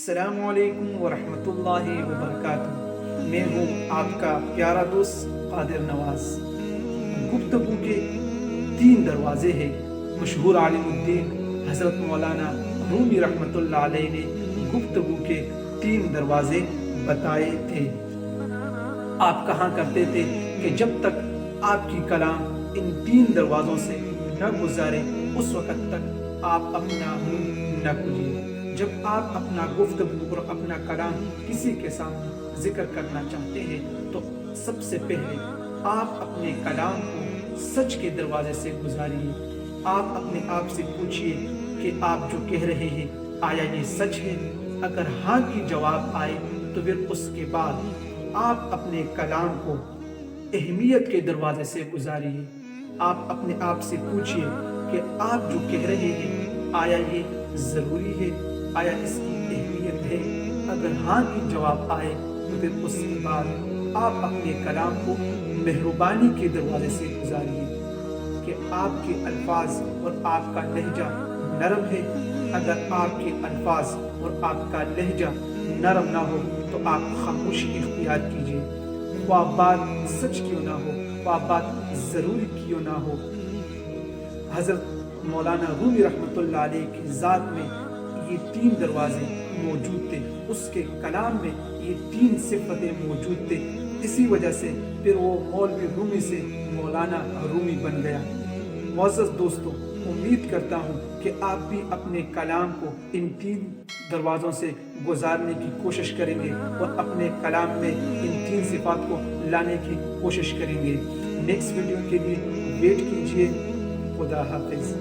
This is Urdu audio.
السلام علیکم ورحمۃ اللہ وبرکاتہ۔ میں ہوں آپ کا پیارا دوست قادر نواز۔ گفتگو کے 3 دروازے ہیں۔ مشہور عالم الدین حضرت مولانا رومی رحمۃ اللہ علیہ نے گفتگو کے 3 دروازے بتائے تھے۔ آپ کہا کرتے تھے کہ جب تک آپ کی کلام ان 3 دروازوں سے نہ گزارے اس وقت تک آپ اپنا منہ نہ کھولیے۔ جب آپ اپنا گفتگو اور اپنا کلام کسی کے سامنے ذکر کرنا چاہتے ہیں تو سب سے پہلے آپ اپنے کلام کو سچ کے دروازے سے گزاریے۔ آپ اپنے آپ سے پوچھئے کہ آپ جو کہہ رہے ہیں آیا یہ سچ ہے؟ اگر ہاں کی جواب آئے تو پھر اس کے بعد آپ اپنے کلام کو اہمیت کے دروازے سے گزاریے۔ آپ اپنے آپ سے پوچھئے کہ آپ جو کہہ رہے ہیں آیا یہ ضروری ہے؟ آیا اس کی اہمیت ہے؟ اگر ہاں کی جواب آئے تو پھر اس کے بعد آپ اپنے کلام کو مہربانی کے دروازے سے گزاریے کہ آپ کے الفاظ اور آپ کا لہجہ نرم ہے۔ اگر آپ کے الفاظ اور آپ کا لہجہ نرم نہ ہو تو آپ خاموشی اختیار کیجیے، خواہ بات سچ کیوں نہ ہو، خواہ بات ضروری کیوں نہ ہو۔ حضرت مولانا رومی رحمۃ اللہ علیہ کی ذات میں یہ 3 دروازے موجود تھے، اس کے کلام میں یہ 3 صفتیں موجود تھے۔ اسی وجہ سے پھر وہ مولوی رومی سے مولانا رومی بن گیا۔ معزز دوستو، امید کرتا ہوں کہ آپ بھی اپنے کلام کو ان 3 دروازوں سے گزارنے کی کوشش کریں گے اور اپنے کلام میں ان 3 صفات کو لانے کی کوشش کریں گے۔ نیکسٹ ویڈیو کے لیے ویٹ کیجیے۔ خدا حافظ۔